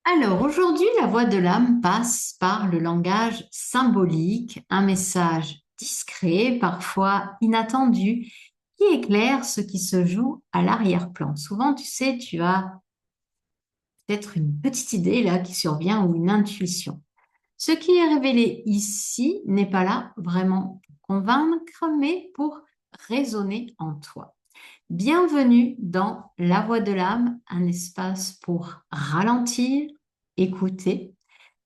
Alors aujourd'hui, la voix de l'âme passe par le langage symbolique, un message discret, parfois inattendu, qui éclaire ce qui se joue à l'arrière-plan. Souvent, tu sais, tu as peut-être une petite idée là qui survient ou une intuition. Ce qui est révélé ici n'est pas là vraiment pour convaincre, mais pour résonner en toi. Bienvenue dans La Voix de l'âme, un espace pour ralentir, écouter,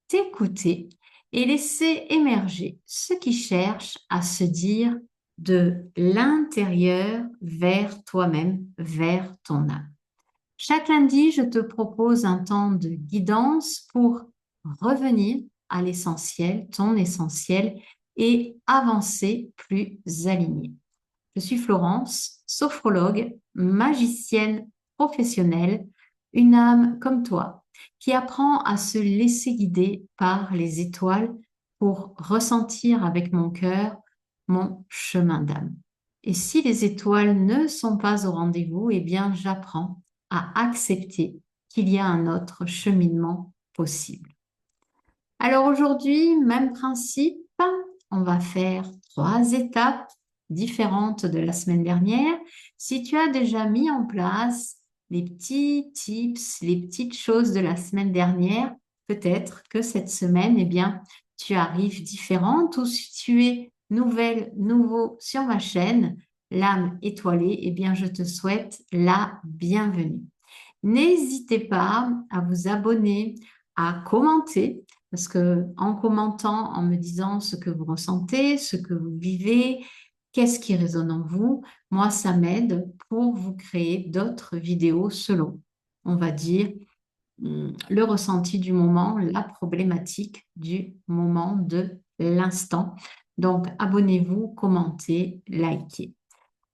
t'écouter et laisser émerger ce qui cherche à se dire de l'intérieur vers toi-même, vers ton âme. Chaque lundi, je te propose un temps de guidance pour revenir à l'essentiel, ton essentiel, et avancer plus aligné. Je suis Florence, sophrologue, magicienne professionnelle, une âme comme toi qui apprend à se laisser guider par les étoiles pour ressentir avec mon cœur mon chemin d'âme. Et si les étoiles ne sont pas au rendez-vous, eh bien j'apprends à accepter qu'il y a un autre cheminement possible. Alors aujourd'hui, même principe, on va faire 3 étapes différentes de la semaine dernière. Si tu as déjà mis en place les petits tips, les petites choses de la semaine dernière, peut-être que cette semaine, eh bien, tu arrives différente ou si tu es nouvelle, nouveau sur ma chaîne, l'âme étoilée, eh bien, je te souhaite la bienvenue. N'hésitez pas à vous abonner, à commenter, parce que en commentant, en me disant ce que vous ressentez, ce que vous vivez, qu'est-ce qui résonne en vous, moi, ça m'aide pour vous créer d'autres vidéos selon, on va dire, le ressenti du moment, la problématique du moment de l'instant. Donc, abonnez-vous, commentez, likez.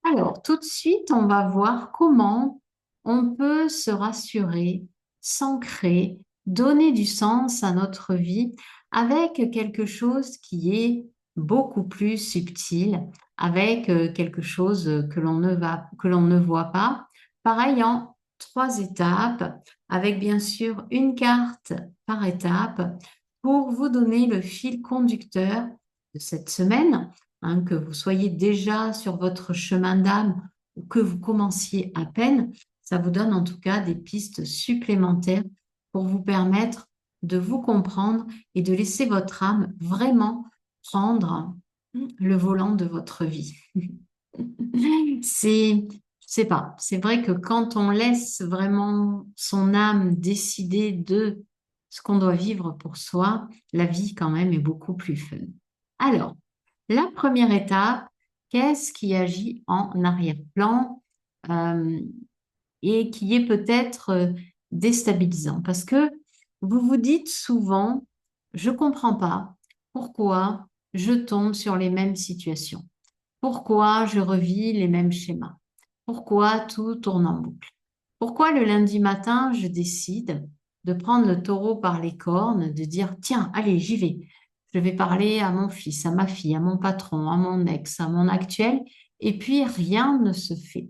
Alors, tout de suite, on va voir comment on peut se rassurer, s'ancrer, donner du sens à notre vie avec quelque chose qui est beaucoup plus subtil, avec quelque chose que l'on ne voit pas. Pareil en 3 étapes, avec bien sûr une carte par étape pour vous donner le fil conducteur de cette semaine, que vous soyez déjà sur votre chemin d'âme ou que vous commenciez à peine, ça vous donne en tout cas des pistes supplémentaires pour vous permettre de vous comprendre et de laisser votre âme vraiment prendre le volant de votre vie. Je sais pas, c'est vrai que quand on laisse vraiment son âme décider de ce qu'on doit vivre pour soi, la vie quand même est beaucoup plus fun. Alors, la première étape, qu'est-ce qui agit en arrière-plan euh, et qui est peut-être déstabilisant? Parce que vous vous dites souvent, je ne comprends pas pourquoi je tombe sur les mêmes situations, pourquoi je revis les mêmes schémas, pourquoi tout tourne en boucle, pourquoi le lundi matin je décide de prendre le taureau par les cornes, de dire, tiens, allez, j'y vais. Je vais parler à mon fils, à ma fille, à mon patron, à mon ex, à mon actuel, et puis rien ne se fait.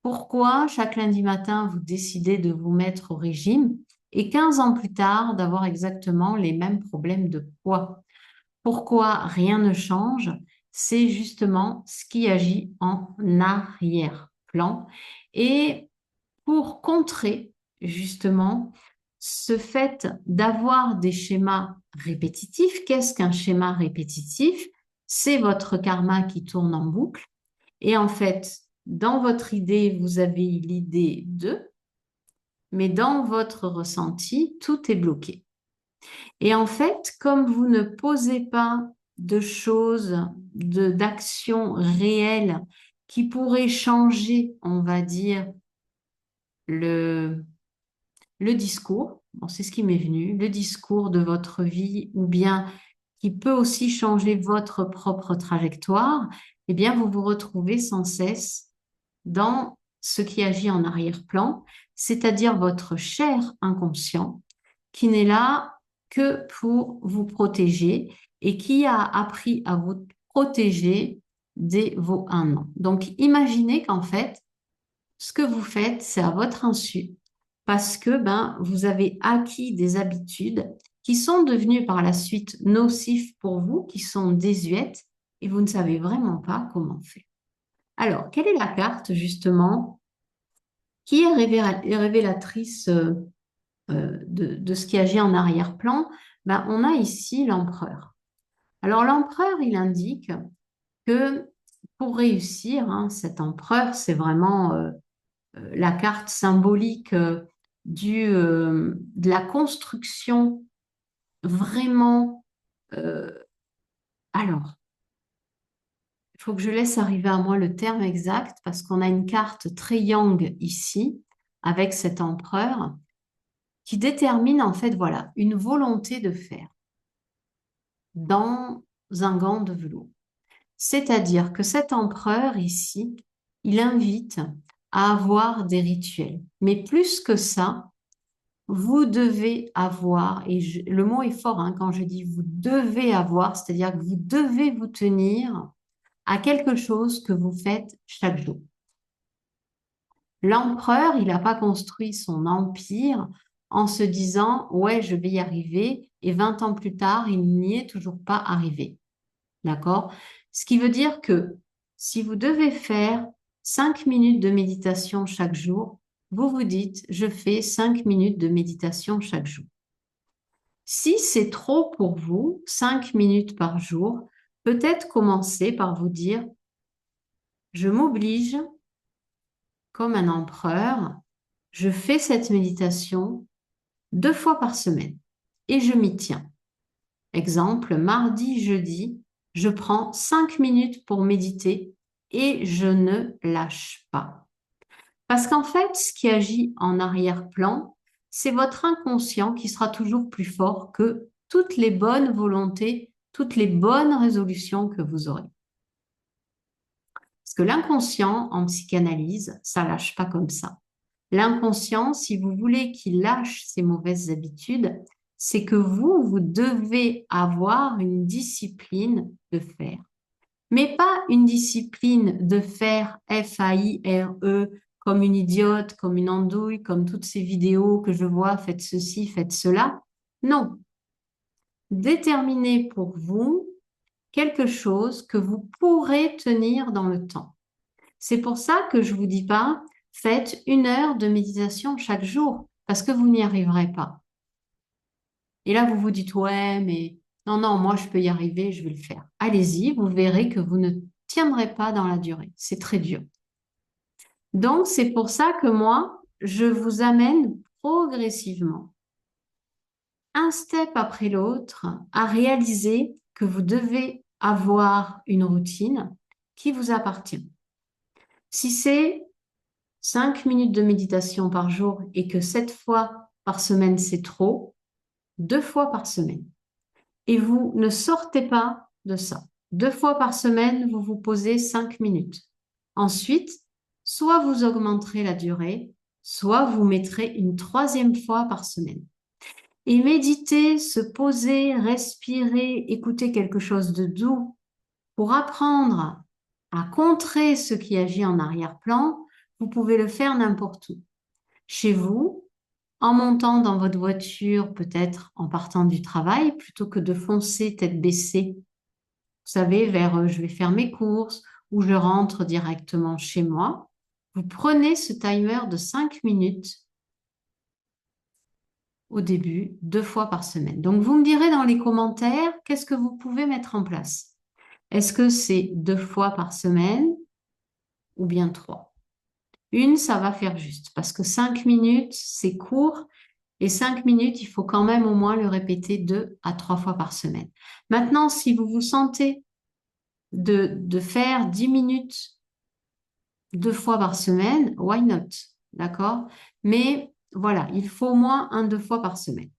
Pourquoi chaque lundi matin vous décidez de vous mettre au régime et 15 ans plus tard d'avoir exactement les mêmes problèmes de poids? Pourquoi rien ne change? C'est justement ce qui agit en arrière-plan. Et pour contrer justement ce fait d'avoir des schémas répétitifs, qu'est-ce qu'un schéma répétitif? C'est votre karma qui tourne en boucle. Et en fait, dans votre idée, vous avez l'idée de, mais dans votre ressenti, tout est bloqué. Et en fait, comme vous ne posez pas de choses, d'actions réelles qui pourraient changer, on va dire, le, le discours, bon, c'est ce qui m'est venu, le discours de votre vie, ou bien qui peut aussi changer votre propre trajectoire, eh bien, vous vous retrouvez sans cesse dans ce qui agit en arrière-plan, c'est-à-dire votre chair inconscient, qui n'est là que pour vous protéger et qui a appris à vous protéger dès vos 1 an. Donc, imaginez qu'en fait, ce que vous faites, c'est à votre insu. parce que vous avez acquis des habitudes qui sont devenues par la suite nocives pour vous, qui sont désuètes, et vous ne savez vraiment pas comment faire. Alors, quelle est la carte justement qui est révélatrice de ce qui agit en arrière-plan? On a ici l'empereur. Alors, l'empereur, il indique que pour réussir, cet empereur, c'est vraiment la carte symbolique de la construction vraiment. euh, alors, il faut que je laisse arriver à moi le terme exact parce qu'on a une carte triangle ici avec cet empereur qui détermine en fait, voilà, une volonté de faire dans un gant de velours. C'est-à-dire que cet empereur ici, il invite à avoir des rituels. Mais plus que ça, vous devez avoir, et le mot est fort quand je dis vous devez avoir, c'est-à-dire que vous devez vous tenir à quelque chose que vous faites chaque jour. L'empereur, il n'a pas construit son empire en se disant, ouais, je vais y arriver, et 20 ans plus tard, il n'y est toujours pas arrivé. D'accord? Ce qui veut dire que si vous devez faire 5 minutes de méditation chaque jour, vous vous dites, je fais 5 minutes de méditation chaque jour. Si c'est trop pour vous, 5 minutes par jour, peut-être commencer par vous dire, je m'oblige comme un empereur, je fais cette méditation 2 fois par semaine et je m'y tiens. Exemple, mardi, jeudi, je prends 5 minutes pour méditer et je ne lâche pas. Parce qu'en fait, ce qui agit en arrière-plan, c'est votre inconscient qui sera toujours plus fort que toutes les bonnes volontés, toutes les bonnes résolutions que vous aurez. Parce que l'inconscient, en psychanalyse, ça lâche pas comme ça. L'inconscient, si vous voulez qu'il lâche ses mauvaises habitudes, c'est que vous devez avoir une discipline de faire. Mais pas une discipline de faire F-A-I-R-E comme une idiote, comme une andouille, comme toutes ces vidéos que je vois, faites ceci, faites cela. Non. Déterminez pour vous quelque chose que vous pourrez tenir dans le temps. C'est pour ça que je vous dis pas, faites 1 heure de méditation chaque jour, parce que vous n'y arriverez pas. Et là, vous vous dites, ouais, mais non, non, moi, je peux y arriver, je vais le faire. Allez-y, vous verrez que vous ne tiendrez pas dans la durée. C'est très dur. Donc, c'est pour ça que moi, je vous amène progressivement, un step après l'autre, à réaliser que vous devez avoir une routine qui vous appartient. Si c'est 5 minutes de méditation par jour et que 7 fois par semaine, c'est trop, 2 fois par semaine. Et vous ne sortez pas de ça. 2 fois par semaine, vous vous posez 5 minutes. Ensuite, soit vous augmenterez la durée, soit vous mettrez une 3e fois par semaine. Et méditer, se poser, respirer, écouter quelque chose de doux pour apprendre à contrer ce qui agit en arrière-plan, vous pouvez le faire n'importe où. Chez vous, en montant dans votre voiture, peut-être en partant du travail, plutôt que de foncer tête baissée, vous savez, vers je vais faire mes courses ou je rentre directement chez moi, vous prenez ce timer de 5 minutes au début, 2 fois par semaine. Donc, vous me direz dans les commentaires, qu'est-ce que vous pouvez mettre en place? Est-ce que c'est 2 fois par semaine ou bien 3? Ça va faire juste parce que 5 minutes, c'est court. Et 5 minutes, il faut quand même au moins le répéter 2 à 3 fois par semaine. Maintenant, si vous vous sentez de faire 10 minutes 2 fois par semaine, why not? D'accord? Mais voilà, il faut au moins 1, 2 fois par semaine.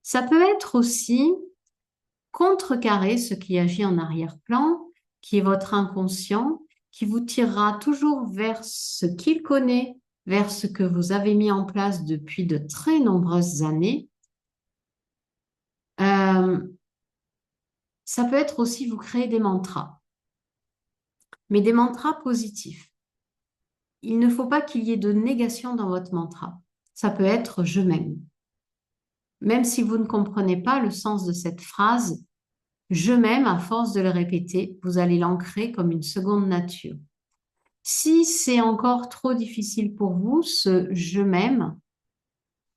Ça peut être aussi contrecarrer ce qui agit en arrière-plan, qui est votre inconscient, qui vous tirera toujours vers ce qu'il connaît, vers ce que vous avez mis en place depuis de très nombreuses années. Ça peut être aussi vous créer des mantras, mais des mantras positifs. Il ne faut pas qu'il y ait de négation dans votre mantra. ça peut être je m'aime. Même si vous ne comprenez pas le sens de cette phrase, je m'aime, à force de le répéter, vous allez l'ancrer comme une seconde nature. Si c'est encore trop difficile pour vous, ce je m'aime,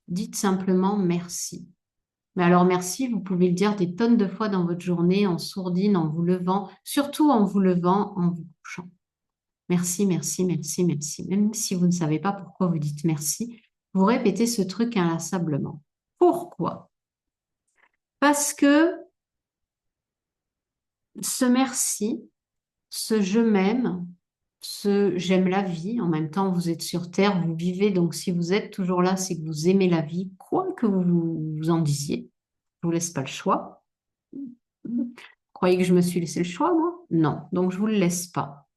dites simplement merci. Mais alors merci, vous pouvez le dire des tonnes de fois dans votre journée, en sourdine, en vous levant, surtout en vous levant, en vous couchant. Merci, merci, merci, merci. Même si vous ne savez pas pourquoi vous dites merci, vous répétez ce truc inlassablement. Pourquoi? Parce que ce merci, ce je m'aime, ce j'aime la vie, en même temps vous êtes sur Terre, vous vivez, donc si vous êtes toujours là, c'est que vous aimez la vie, quoi que vous en disiez. Je vous laisse pas le choix. Vous croyez que je me suis laissé le choix, moi? Non, donc je vous le laisse pas.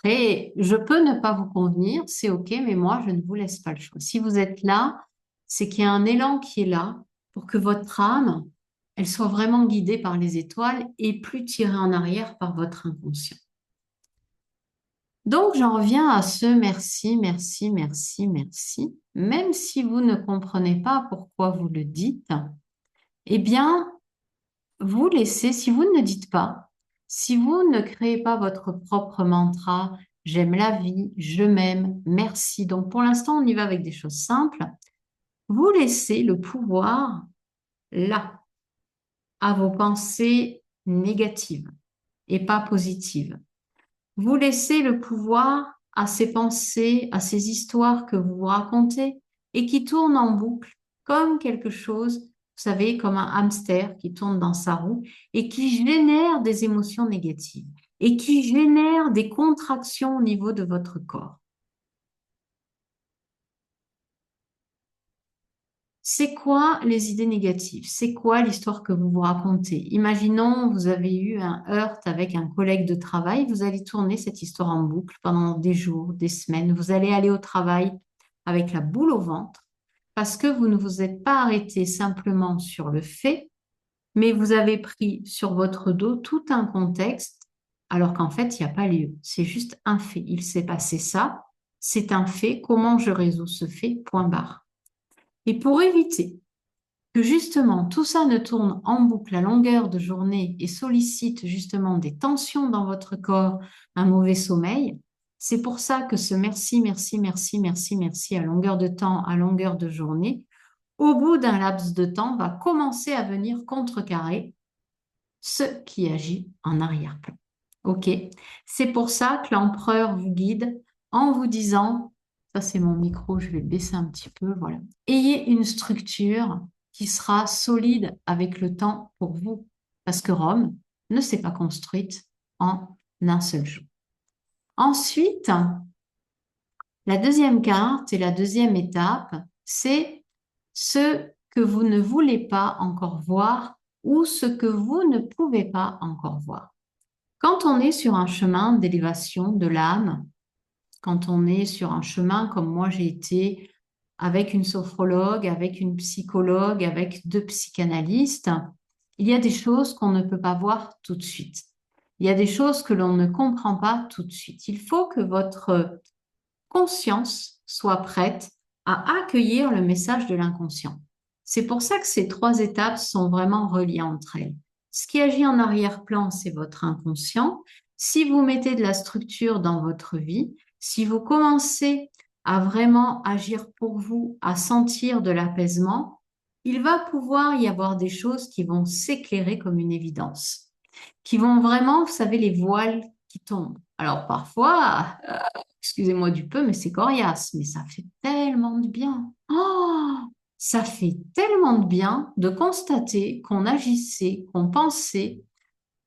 Après, je peux ne pas vous convenir, c'est OK, mais moi, je ne vous laisse pas le choix. Si vous êtes là, c'est qu'il y a un élan qui est là pour que votre âme, elle soit vraiment guidée par les étoiles et plus tirée en arrière par votre inconscient. Donc, j'en reviens à ce merci, merci, merci, merci. Même si vous ne comprenez pas pourquoi vous le dites, eh bien, vous laissez, si vous ne dites pas, si vous ne créez pas votre propre mantra, j'aime la vie, je m'aime, merci. Donc pour l'instant, on y va avec des choses simples. Vous laissez le pouvoir là, à vos pensées négatives et pas positives. Vous laissez le pouvoir à ces pensées, à ces histoires que vous vous racontez et qui tournent en boucle comme quelque chose, vous savez, comme un hamster qui tourne dans sa roue et qui génère des émotions négatives et qui génère des contractions au niveau de votre corps. C'est quoi les idées négatives? C'est quoi l'histoire que vous vous racontez? Imaginons, vous avez eu un heurt avec un collègue de travail, vous allez tourner cette histoire en boucle pendant des jours, des semaines. Vous allez aller au travail avec la boule au ventre parce que vous ne vous êtes pas arrêté simplement sur le fait, mais vous avez pris sur votre dos tout un contexte alors qu'en fait, il n'y a pas lieu. C'est juste un fait. Il s'est passé ça, c'est un fait. Comment je résous ce fait? Point barre. Et pour éviter que justement tout ça ne tourne en boucle à longueur de journée et sollicite justement des tensions dans votre corps, un mauvais sommeil, c'est pour ça que ce merci, merci, merci, merci, merci à longueur de temps, à longueur de journée, au bout d'un laps de temps, va commencer à venir contrecarrer ce qui agit en arrière-plan. OK? C'est pour ça que l'empereur vous guide en vous disant, ça c'est mon micro, je vais le baisser un petit peu, voilà. Ayez une structure qui sera solide avec le temps pour vous, parce que Rome ne s'est pas construite en un seul jour. Ensuite, la deuxième carte et la deuxième étape, c'est ce que vous ne voulez pas encore voir ou ce que vous ne pouvez pas encore voir. Quand on est sur un chemin d'élévation de l'âme, quand on est sur un chemin comme moi j'ai été avec une sophrologue, avec une psychologue, avec deux psychanalystes, il y a des choses qu'on ne peut pas voir tout de suite. Il y a des choses que l'on ne comprend pas tout de suite. Il faut que votre conscience soit prête à accueillir le message de l'inconscient. C'est pour ça que ces trois étapes sont vraiment reliées entre elles. Ce qui agit en arrière-plan, c'est votre inconscient. Si vous mettez de la structure dans votre vie, si vous commencez à vraiment agir pour vous, à sentir de l'apaisement, il va pouvoir y avoir des choses qui vont s'éclairer comme une évidence, qui vont vraiment, vous savez, les voiles qui tombent. Alors parfois, excusez-moi du peu, mais c'est coriace, mais ça fait tellement de bien. Oh, ça fait tellement de bien de constater qu'on agissait, qu'on pensait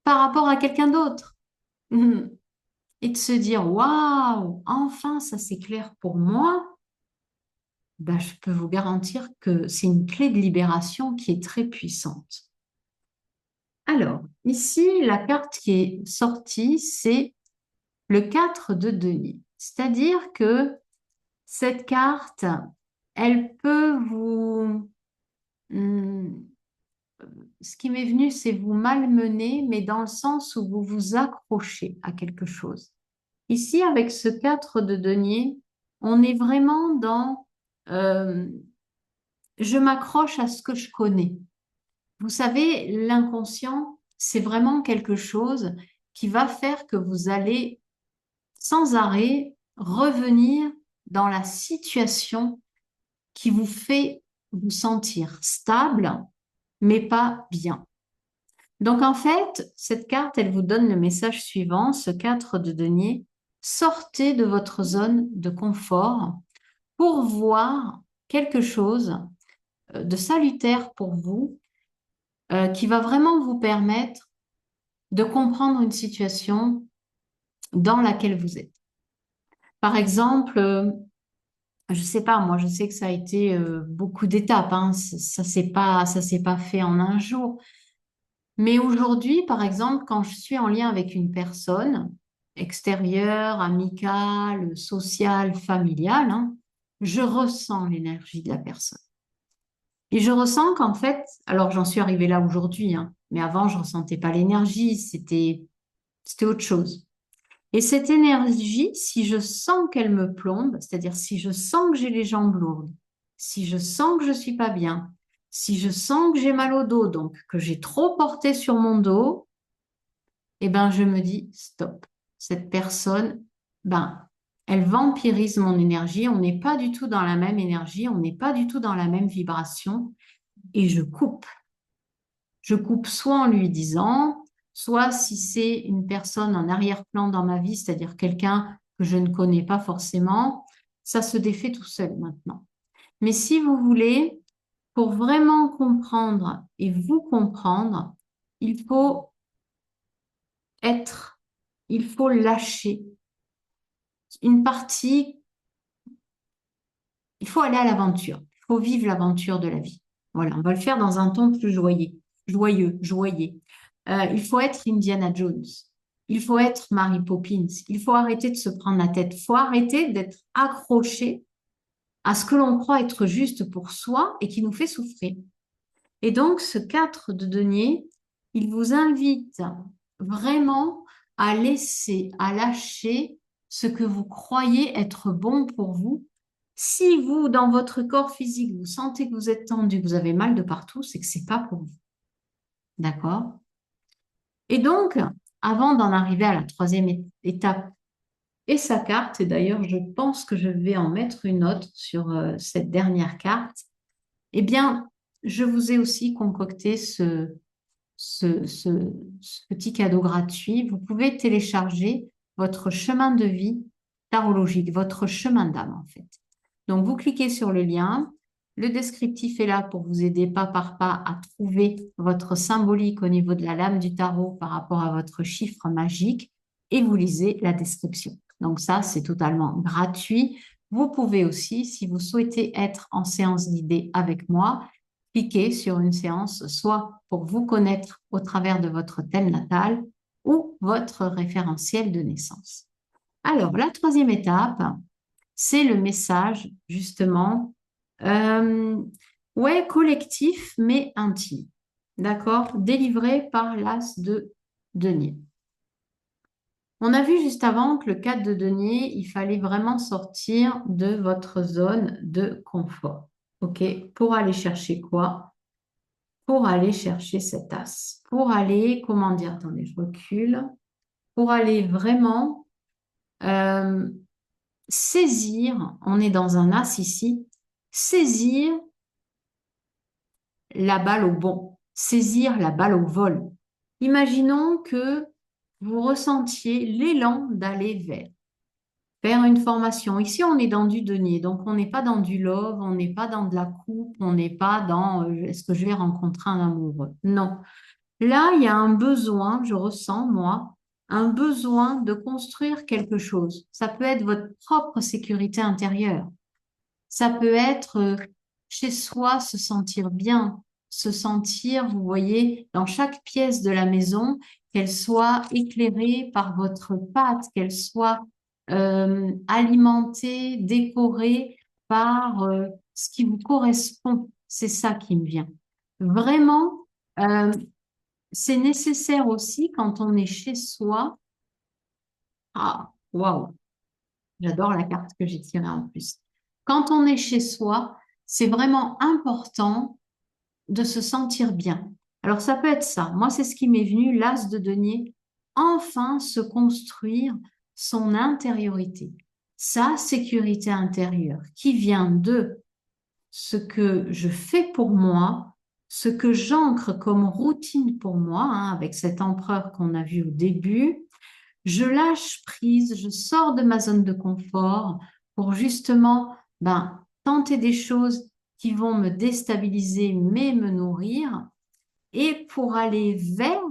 par rapport à quelqu'un d'autre. Mhm. Et de se dire, waouh, enfin, ça s'éclaire pour moi. Ben, je peux vous garantir que c'est une clé de libération qui est très puissante. Alors, ici, la carte qui est sortie, c'est le 4 de denier. C'est-à-dire que cette carte, elle peut vous... Hmm, ce qui m'est venu, c'est vous malmener, mais dans le sens où vous vous accrochez à quelque chose. Ici, avec ce 4 de denier, on est vraiment dans euh, je m'accroche à ce que je connais. Vous savez, l'inconscient, c'est vraiment quelque chose qui va faire que vous allez sans arrêt revenir dans la situation qui vous fait vous sentir stable, mais pas bien. Donc en fait, cette carte, elle vous donne le message suivant, ce 4 de denier, sortez de votre zone de confort pour voir quelque chose de salutaire pour vous, qui va vraiment vous permettre de comprendre une situation dans laquelle vous êtes. Par exemple, je sais pas, moi je sais que ça a été beaucoup d'étapes, hein. Ça s'est pas fait en un jour. Mais aujourd'hui, par exemple, quand je suis en lien avec une personne extérieure, amicale, sociale, familiale, hein, je ressens l'énergie de la personne. Et je ressens qu'en fait, alors j'en suis arrivée là aujourd'hui, hein, mais avant je ressentais pas l'énergie, c'était autre chose. Et cette énergie, si je sens qu'elle me plombe, c'est-à-dire si je sens que j'ai les jambes lourdes, si je sens que je suis pas bien, si je sens que j'ai mal au dos, donc que j'ai trop porté sur mon dos, eh ben je me dis stop. Cette personne, ben elle vampirise mon énergie. On n'est pas du tout dans la même énergie, on n'est pas du tout dans la même vibration, et je coupe. Je coupe soit en lui disant, soit si c'est une personne en arrière-plan dans ma vie, c'est-à-dire quelqu'un que je ne connais pas forcément, ça se défait tout seul maintenant. Mais si vous voulez, pour vraiment comprendre et vous comprendre, il faut être, il faut lâcher une partie, il faut aller à l'aventure, il faut vivre l'aventure de la vie. Voilà, on va le faire dans un ton plus joyeux. Il faut être Indiana Jones. Il faut être Mary Poppins. Il faut arrêter de se prendre la tête. Il faut arrêter d'être accroché à ce que l'on croit être juste pour soi et qui nous fait souffrir. Et donc, ce 4 de denier, il vous invite vraiment à laisser, à lâcher ce que vous croyez être bon pour vous. Si vous, dans votre corps physique, vous sentez que vous êtes tendu, que vous avez mal de partout, c'est que c'est pas pour vous. D'accord? Et donc, avant d'en arriver à la troisième étape et sa carte, et d'ailleurs, je pense que je vais en mettre une autre sur cette dernière carte, eh bien, je vous ai aussi concocté ce petit cadeau gratuit. Vous pouvez télécharger votre chemin de vie tarologique, votre chemin d'âme, en fait. Donc, vous cliquez sur le lien. Le descriptif est là pour vous aider pas par pas à trouver votre symbolique au niveau de la lame du tarot par rapport à votre chiffre magique et vous lisez la description. Donc ça, c'est totalement gratuit. Vous pouvez aussi, si vous souhaitez être en séance guidée avec moi, cliquer sur une séance soit pour vous connaître au travers de votre thème natal ou votre référentiel de naissance. Alors, la troisième étape, c'est le message, justement, euh, ouais, collectif, mais intime. D'accord? Délivré par l'as de denier. On a vu juste avant que le 4 de denier, il fallait vraiment sortir de votre zone de confort. OK? Pour aller chercher quoi? Pour aller chercher cet as. Pour aller, comment dire? Attendez, je recule. Pour aller vraiment euh, saisir, on est dans un as ici, saisir la balle au bond, saisir la balle au vol. Imaginons que vous ressentiez l'élan d'aller vers une formation. Ici, on est dans du denier, donc on n'est pas dans du love, on n'est pas dans de la coupe, on n'est pas dans est-ce que je vais rencontrer un amoureux? Non. Là, il y a un besoin, je ressens, moi, un besoin de construire quelque chose. Ça peut être votre propre sécurité intérieure. Ça peut être chez soi, se sentir bien, se sentir, vous voyez, dans chaque pièce de la maison, qu'elle soit éclairée par votre patte, qu'elle soit alimentée, décorée par ce qui vous correspond. C'est ça qui me vient. Vraiment, euh, c'est nécessaire aussi quand on est chez soi. Ah, waouh, j'adore la carte que j'ai tirée en plus. Quand on est chez soi, c'est vraiment important de se sentir bien. Alors ça peut être ça. Moi, c'est ce qui m'est venu, l'as de denier, enfin se construire son intériorité, sa sécurité intérieure, qui vient de ce que je fais pour moi, ce que j'ancre comme routine pour moi, hein, avec cet empereur qu'on a vu au début. Je lâche prise, je sors de ma zone de confort pour justement tenter des choses qui vont me déstabiliser mais me nourrir et pour aller vers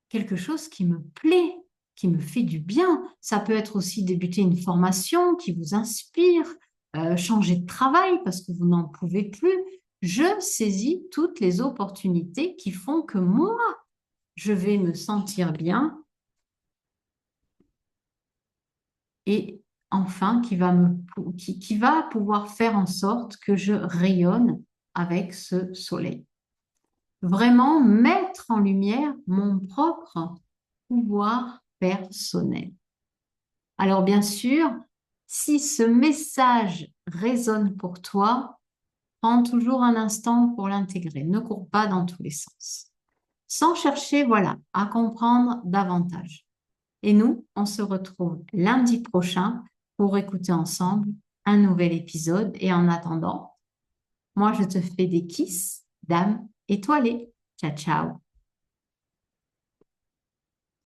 quelque chose qui me plaît, qui me fait du bien. Ça peut être aussi débuter une formation qui vous inspire, changer de travail parce que vous n'en pouvez plus. Je saisis toutes les opportunités qui font que moi, je vais me sentir bien et enfin qui va pouvoir faire en sorte que je rayonne avec ce soleil. Vraiment mettre en lumière mon propre pouvoir personnel. Alors bien sûr, si ce message résonne pour toi, prends toujours un instant pour l'intégrer. Ne cours pas dans tous les sens. Sans chercher, voilà, à comprendre davantage. Et nous, on se retrouve lundi prochain pour écouter ensemble un nouvel épisode. Et en attendant, moi, je te fais des kisses d'âme étoilée. Ciao, ciao.